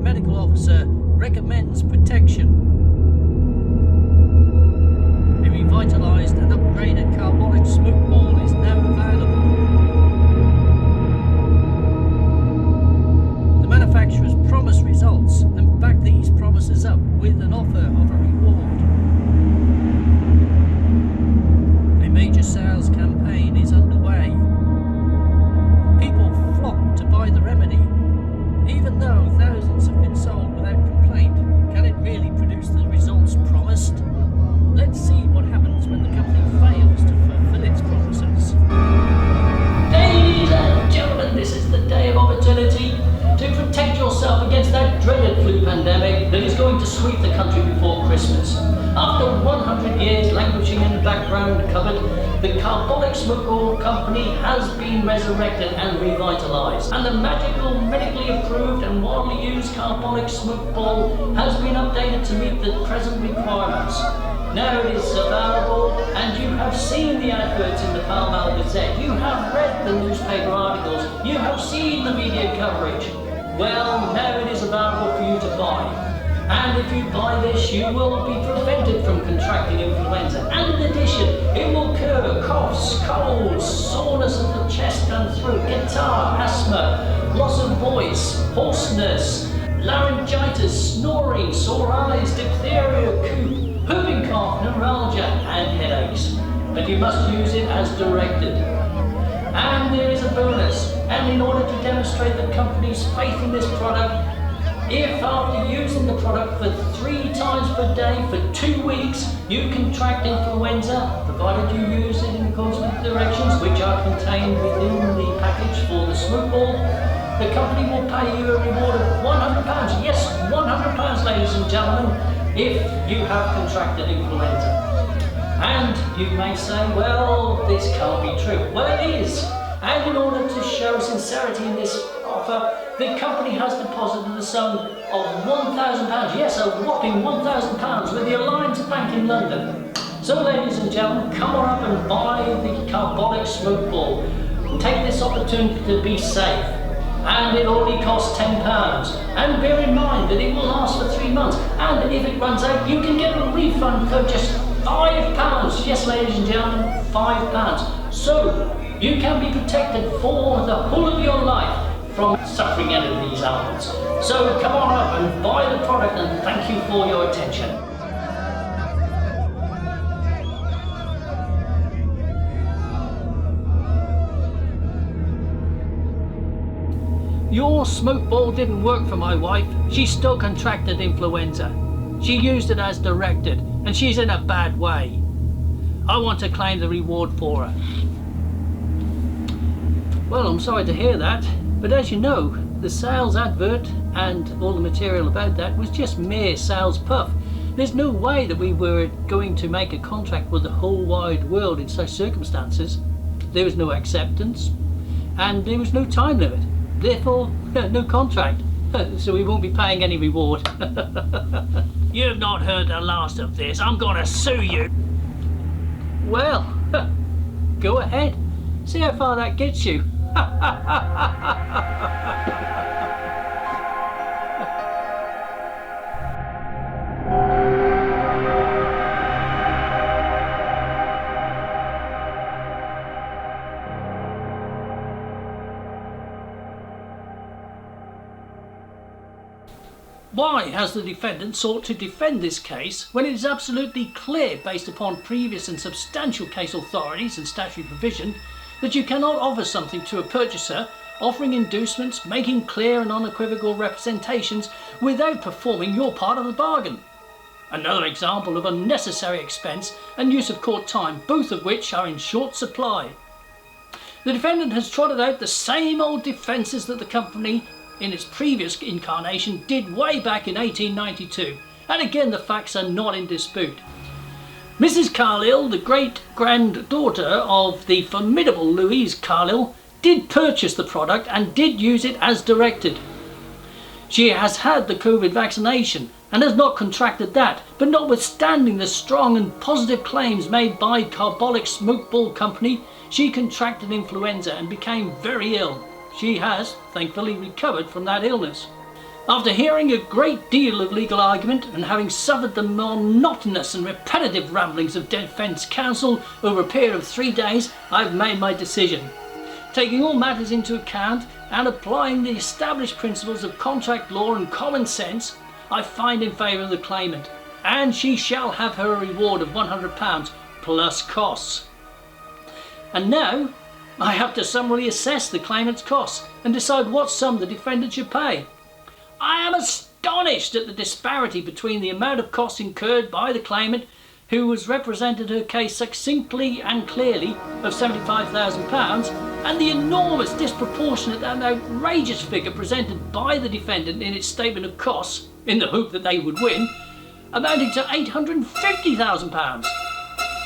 medical officer recommends protection. A revitalised and upgraded Carbolic Smoke Ball is now available. The manufacturers promise results and back these promises up with an offer of a reward. A major sales campaign is underway. People flock to buy the remedy. Even though thousands have been sold without complaint, can it really produce the results promised? Let's see what happens when the company fails to fulfill its promises. Ladies and gentlemen, this is the day of opportunity to protect yourself against that dreaded flu pandemic that is going to sweep the country before Christmas. After 100 years languishing in the background cupboard, the Carbolic Smoke Ball Company has been resurrected and revitalised, and the magical, medically approved and widely used Carbolic Smoke Ball has been updated to meet the present requirements. Now it is available, and you have seen the adverts in the Pall Mall Gazette, you have read the newspaper articles, you have seen the media coverage. Well, now it is available for you to buy. And if you buy this, you will be prevented from contracting influenza. And in addition, it will cure coughs, colds, soreness of the chest and throat, catarrh, asthma, loss of voice, hoarseness, laryngitis, snoring, sore eyes, diphtheria, croup, whooping cough, neuralgia, and headaches. But you must use it as directed. And there is a bonus. And in order to demonstrate the company's faith in this product, if after using the product for 3 times per day for 2 weeks, you contract influenza, provided you use it in accordance with the directions which are contained within the package for the smoke ball, the company will pay you a reward of £100. Yes, £100, ladies and gentlemen, if you have contracted influenza. And you may say, well, this can't be true. Well, it is. And in order to show sincerity in this offer, the company has deposited a sum of £1,000, yes, a whopping £1,000 with the Alliance Bank in London. So ladies and gentlemen, come on up and buy the Carbolic Smoke Ball. Take this opportunity to be safe. And it only costs £10. And bear in mind that it will last for 3 months. And if it runs out, you can get a refund for just £5. Yes, ladies and gentlemen, £5. So you can be protected for the whole of your life from suffering any of these ailments. So come on up and buy the product, and thank you for your attention. Your smoke ball didn't work for my wife. She still contracted influenza. She used it as directed, and she's in a bad way. I want to claim the reward for her. Well, I'm sorry to hear that, but as you know, the sales advert and all the material about that was just mere sales puff. There's no way that we were going to make a contract with the whole wide world in such circumstances. There was no acceptance, and there was no time limit. Therefore, no contract. So we won't be paying any reward. You've not heard the last of this. I'm gonna sue you. Well, go ahead. See how far that gets you. Why has the defendant sought to defend this case when it is absolutely clear, based upon previous and substantial case authorities and statutory provision, that you cannot offer something to a purchaser, offering inducements, making clear and unequivocal representations without performing your part of the bargain? Another example of unnecessary expense and use of court time, both of which are in short supply. The defendant has trotted out the same old defences that the company in its previous incarnation did way back in 1892, and again the facts are not in dispute. Mrs. Carlill, the great-granddaughter of the formidable Louise Carlill, did purchase the product and did use it as directed. She has had the COVID vaccination and has not contracted that, but notwithstanding the strong and positive claims made by Carbolic Smoke Ball Company, she contracted influenza and became very ill. She has, thankfully, recovered from that illness. After hearing a great deal of legal argument and having suffered the monotonous and repetitive ramblings of defence counsel over a period of 3 days, I have made my decision. Taking all matters into account and applying the established principles of contract law and common sense, I find in favour of the claimant, and she shall have her reward of £100 plus costs. And now I have to summarily assess the claimant's costs and decide what sum the defendant should pay. I am astonished at the disparity between the amount of costs incurred by the claimant, who has represented her case succinctly and clearly, of £75,000, and the enormous, disproportionate and outrageous figure presented by the defendant in its statement of costs, in the hope that they would win, amounting to £850,000.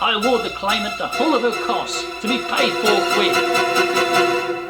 I award the claimant the whole of her costs to be paid forthwith.